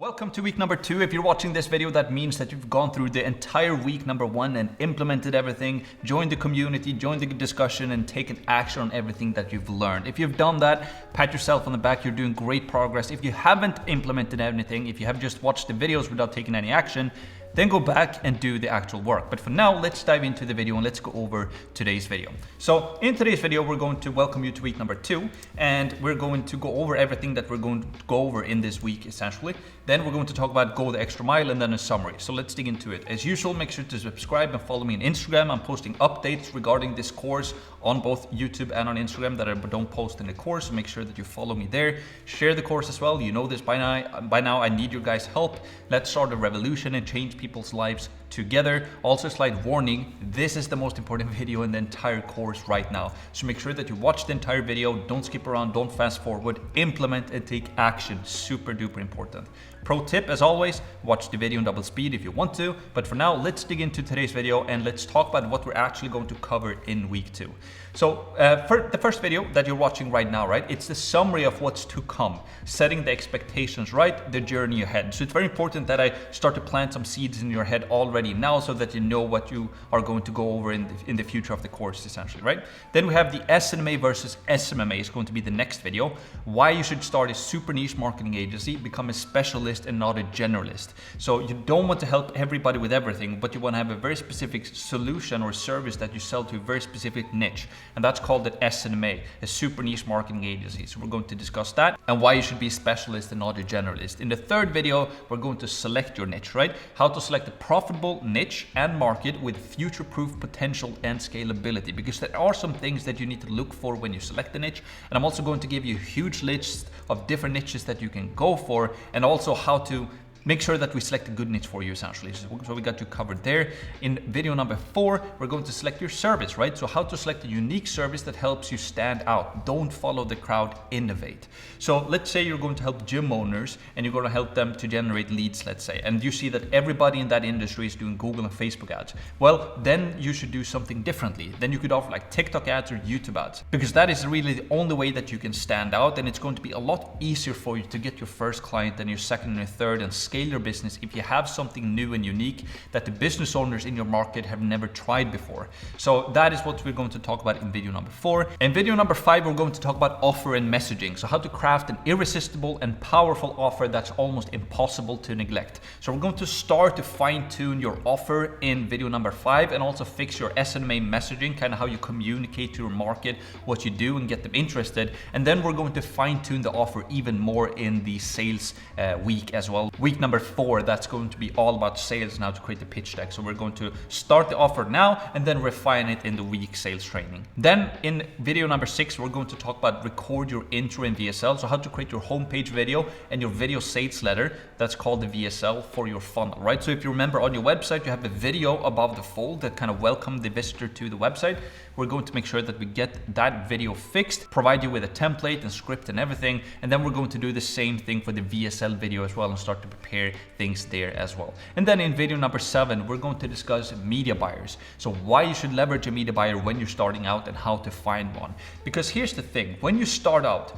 Welcome to week number 2. If you're watching this video, that means that you've gone through the entire week number 1 and implemented everything, joined the community, joined the discussion, and taken action on everything that you've learned. If you've done that, pat yourself on the back, you're doing great progress. If you haven't implemented anything, if you have just watched the videos without taking any action, then go back and do the actual work. But for now, let's dive into the video and let's go over today's video. So in today's video, we're going to welcome you to week number 2, and we're going to go over everything that we're going to go over in this week, essentially. Then we're going to talk about go the extra mile and then a summary. So let's dig into it. As usual, make sure to subscribe and follow me on Instagram. I'm posting updates regarding this course on both YouTube and on Instagram that I don't post in the course. So make sure that you follow me there. Share the course as well. You know this by now. I need your guys' help. Let's start a revolution and change people's lives together. Also, slight warning, this is the most important video in the entire course right now. So make sure that you watch the entire video. Don't skip around, don't fast forward, implement and take action. Super duper important. Pro tip, as always, watch the video in double speed if you want to. But for now, let's dig into today's video and let's talk about what we're actually going to cover in week 2. So for the first video that you're watching right now, right, it's the summary of what's to come, setting the expectations right, the journey ahead. So it's very important that I start to plant some seeds in your head already now so that you know what you are going to go over in the future of the course, essentially, right? Then we have the SNMA versus SMMA is going to be the next video. Why you should start a super niche marketing agency, become a specialist and not a generalist. So you don't want to help everybody with everything, but you want to have a very specific solution or service that you sell to a very specific niche. And that's called the SNMA, a super niche marketing agency. So we're going to discuss that and why you should be a specialist and not a generalist. In the third video, we're going to select your niche, right? How to select a profitable niche and market with future-proof potential and scalability, because there are some things that you need to look for when you select a niche. And I'm also going to give you a huge list of different niches that you can go for, and also how to make sure that we select a good niche for you, essentially. So we got you covered there. In video number 4, we're going to select your service, right? So how to select a unique service that helps you stand out. Don't follow the crowd, innovate. So let's say you're going to help gym owners and you're going to help them to generate leads, let's say, and you see that everybody in that industry is doing Google and Facebook ads. Well, then you should do something differently. Then you could offer like TikTok ads or YouTube ads, because that is really the only way that you can stand out, and it's going to be a lot easier for you to get your first client than your second and your third, and scale your business if you have something new and unique that the business owners in your market have never tried before. So that is what we're going to talk about in video number 4. In video number 5, we're going to talk about offer and messaging. So how to craft an irresistible and powerful offer that's almost impossible to neglect. So we're going to start to fine-tune your offer in video number 5, and also fix your SNMA messaging, kind of how you communicate to your market what you do and get them interested. And then we're going to fine-tune the offer even more in the sales week as well. Week number 4, that's going to be all about sales now, to create the pitch deck. So we're going to start the offer now and then refine it in the week sales training. Then in video number 6, we're going to talk about record your intro in VSL. So how to create your homepage video and your video sales letter. That's called the VSL for your funnel, right? So if you remember, on your website, you have a video above the fold that kind of welcome the visitor to the website. We're going to make sure that we get that video fixed, provide you with a template and script and everything. And then we're going to do the same thing for the VSL video as well and start to prepare things there as well. And then in video number 7, we're going to discuss media buyers. So why you should leverage a media buyer when you're starting out and how to find one. Because here's the thing, when you start out,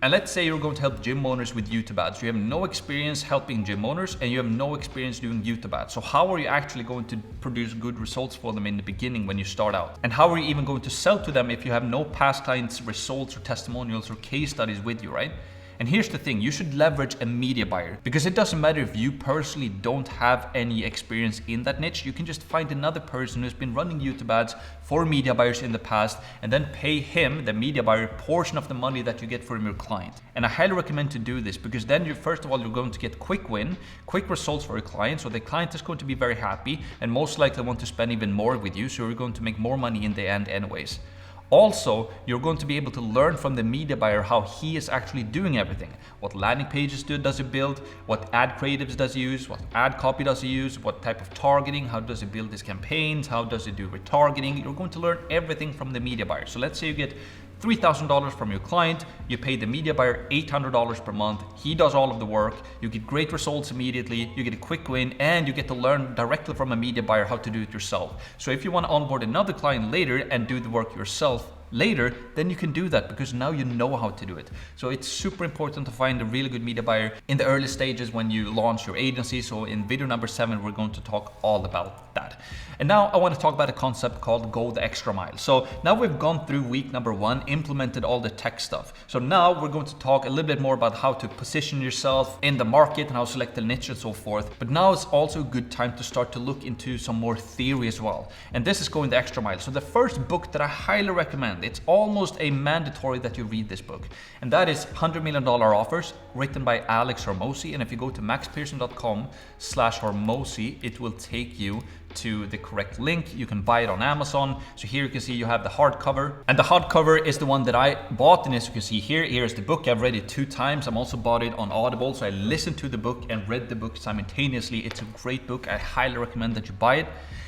and let's say you're going to help gym owners with YouTube ads. You have no experience helping gym owners and you have no experience doing YouTube ads. So how are you actually going to produce good results for them in the beginning when you start out? And how are you even going to sell to them if you have no past clients results or testimonials or case studies with you, right? And here's the thing, you should leverage a media buyer, because it doesn't matter if you personally don't have any experience in that niche. You can just find another person who's been running YouTube ads for media buyers in the past and then pay him, the media buyer, a portion of the money that you get from your client. And I highly recommend to do this, because then you, first of all, you're going to get quick results for your client. So the client is going to be very happy and most likely want to spend even more with you. So you're going to make more money in the end anyways. Also, you're going to be able to learn from the media buyer how he is actually doing everything. What landing pages does he build? What ad creatives does he use? What ad copy does he use? What type of targeting? How does he build his campaigns? How does he do retargeting? You're going to learn everything from the media buyer. So let's say you get $3,000 from your client, you pay the media buyer $800 per month, he does all of the work, you get great results immediately, you get a quick win, and you get to learn directly from a media buyer how to do it yourself. So if you want to onboard another client later and do the work yourself, later, then you can do that because now you know how to do it. So it's super important to find a really good media buyer in the early stages when you launch your agency. So in video number 7, we're going to talk all about that. And now I want to talk about a concept called go the extra mile. So now we've gone through week number 1, implemented all the tech stuff. So now we're going to talk a little bit more about how to position yourself in the market and how to select the niche and so forth. But now it's also a good time to start to look into some more theory as well. And this is going the extra mile. So the first book that I highly recommend, it's almost a mandatory that you read this book. And that is $100 Million Offers, written by Alex Hormozi. And if you go to maxpearson.com/Hormozi, it will take you to the correct link. You can buy it on Amazon. So here you can see you have the hardcover, and the hardcover is the one that I bought. And as you can see here, here's the book. I've read it 2 times. I'm also bought it on Audible. So I listened to the book and read the book simultaneously. It's a great book. I highly recommend that you buy it.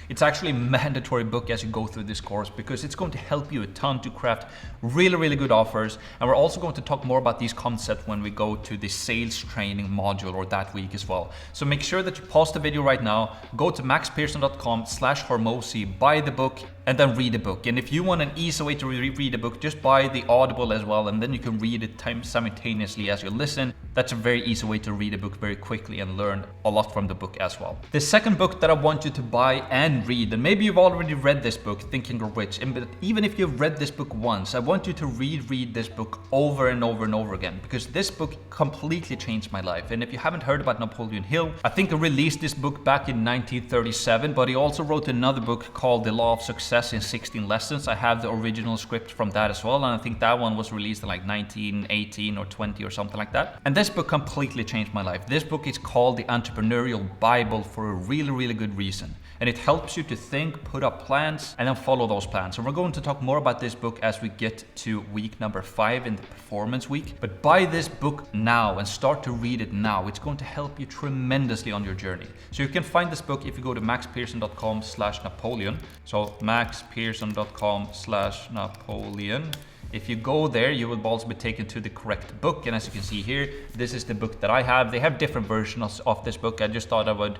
It's actually a mandatory book as you go through this course because it's going to help you a ton to craft really, really good offers. And we're also going to talk more about these concepts when we go to the sales training module or that week as well. So make sure that you pause the video right now, go to maxpearson.com/Hormozi, buy the book, and then read the book. And if you want an easy way to read a book, just buy the Audible as well, and then you can read it simultaneously as you listen. That's a very easy way to read a book very quickly and learn a lot from the book as well. The second book that I want you to buy and read, and maybe you've already read this book, Think and Grow Rich, but even if you've read this book once, I want you to read this book over and over and over again, because this book completely changed my life. And if you haven't heard about Napoleon Hill, I think he released this book back in 1937, but he also wrote another book called The Law of Success in 16 Lessons. I have the original script from that as well, and I think that one was released in like 1918 or 20 or something like that. And this book completely changed my life. This book is called The Entrepreneurial Bible for a really, really good reason. And it helps you to think, put up plans, and then follow those plans. And we're going to talk more about this book as we get to week number 5 in the performance week. But buy this book now and start to read it now. It's going to help you tremendously on your journey. So you can find this book if you go to maxpearson.com/Napoleon. So maxpearson.com/Napoleon. If you go there, you will also be taken to the correct book. And as you can see here, this is the book that I have. They have different versions of this book. I just thought I would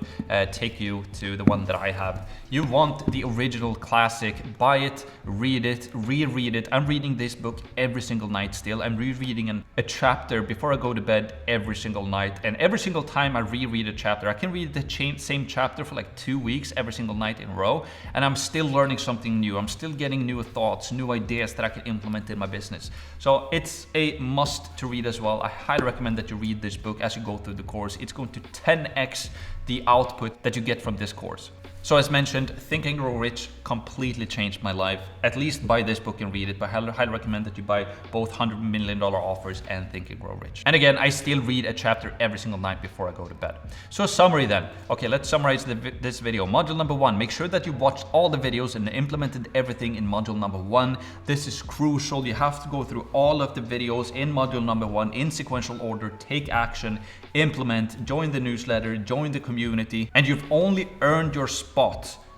take you to the one that I have. You want the original classic, buy it, read it, reread it. I'm reading this book every single night still. I'm rereading a chapter before I go to bed every single night. And every single time I reread a chapter, I can read the same chapter for like 2 weeks every single night in a row. And I'm still learning something new. I'm still getting new thoughts, new ideas that I can implement in my business. So it's a must to read as well. I highly recommend that you read this book as you go through the course. It's going to 10x the output that you get from this course. So as mentioned, Think and Grow Rich completely changed my life. At least buy this book and read it, but I highly recommend that you buy both $100 Million Offers and Think and Grow Rich. And again, I still read a chapter every single night before I go to bed. So a summary then. Okay, let's summarize this video. Module number 1, make sure that you watched all the videos and implemented everything in module number 1. This is crucial. You have to go through all of the videos in module number 1 in sequential order, take action, implement, join the newsletter, join the community, and you've only earned your spot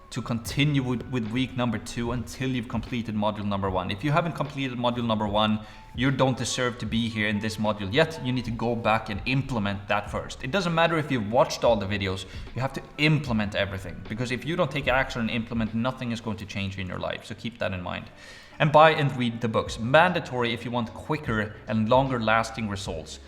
to continue with week number 2 until you've completed module number 1. If you haven't completed module number 1, you don't deserve to be here in this module yet. You need to go back and implement that first. It doesn't matter if you've watched all the videos, you have to implement everything, because if you don't take action and implement, nothing is going to change in your life. So keep that in mind. And buy and read the books. Mandatory if you want quicker and longer lasting results.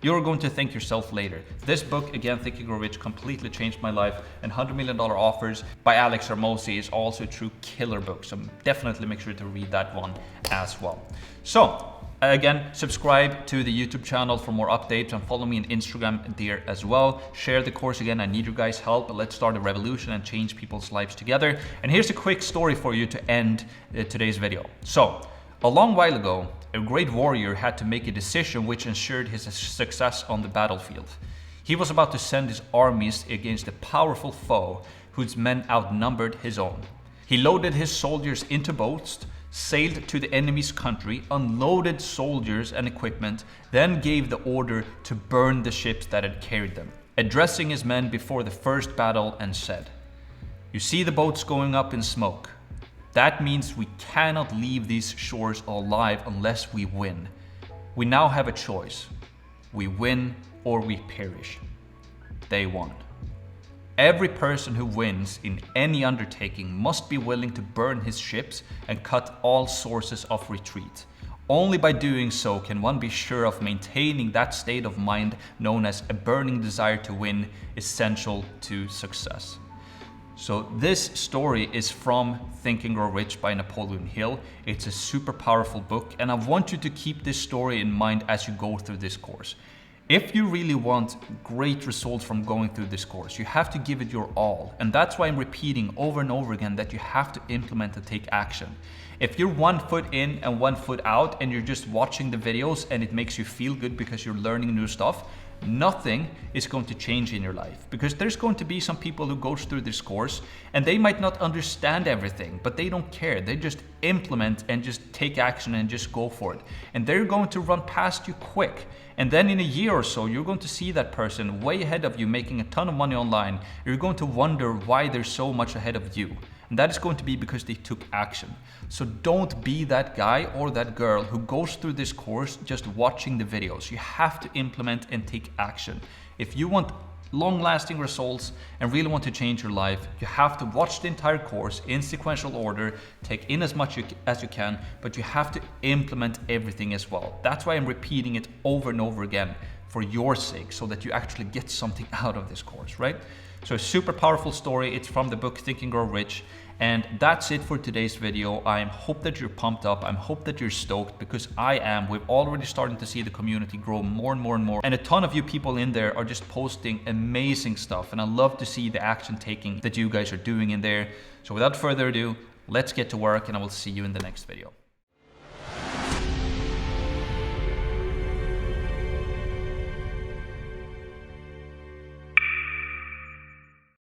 You're going to thank yourself later. This book, again, Think and Grow Rich, completely changed my life. And $100 Million Offers by Alex Hormozi is also a true killer book. So definitely make sure to read that one as well. So again, subscribe to the YouTube channel for more updates and follow me on Instagram there as well. Share the course again. I need your guys' help. Let's start a revolution and change people's lives together. And here's a quick story for you to end today's video. So a long while ago, a great warrior had to make a decision which ensured his success on the battlefield. He was about to send his armies against a powerful foe whose men outnumbered his own. He loaded his soldiers into boats, sailed to the enemy's country, unloaded soldiers and equipment, then gave the order to burn the ships that had carried them, addressing his men before the first battle and said, "You see the boats going up in smoke. That means we cannot leave these shores alive unless we win. We now have a choice. We win or we perish." They won. every person who wins in any undertaking must be willing to burn his ships and cut all sources of retreat. Only by doing so can one be sure of maintaining that state of mind known as a burning desire to win, essential to success. So this story is from Think and Grow Rich by Napoleon Hill. It's a super powerful book, and I want you to keep this story in mind as you go through this course. If you really want great results from going through this course, you have to give it your all. And that's why I'm repeating over and over again that you have to implement and take action. If you're 1 foot in and 1 foot out and you're just watching the videos and it makes you feel good because you're learning new stuff, nothing is going to change in your life, because there's going to be some people who goes through this course and they might not understand everything, but they don't care. They just implement and just take action and just go for it. And they're going to run past you quick. And then in a year or so, you're going to see that person way ahead of you making a ton of money online. You're going to wonder why they're so much ahead of you. And that is going to be because they took action. So don't be that guy or that girl who goes through this course just watching the videos. You have to implement and take action. If you want long-lasting results and really want to change your life, you have to watch the entire course in sequential order, take in as much as you can, but you have to implement everything as well. That's why I'm repeating it over and over again, for your sake, so that you actually get something out of this course, right? So a super powerful story. It's from the book Think and Grow Rich. And that's it for today's video. I hope that you're pumped up. I hope that you're stoked, because I am. We're already starting to see the community grow more and more and more. And a ton of you people in there are just posting amazing stuff. And I love to see the action taking that you guys are doing in there. So without further ado, let's get to work, and I will see you in the next video.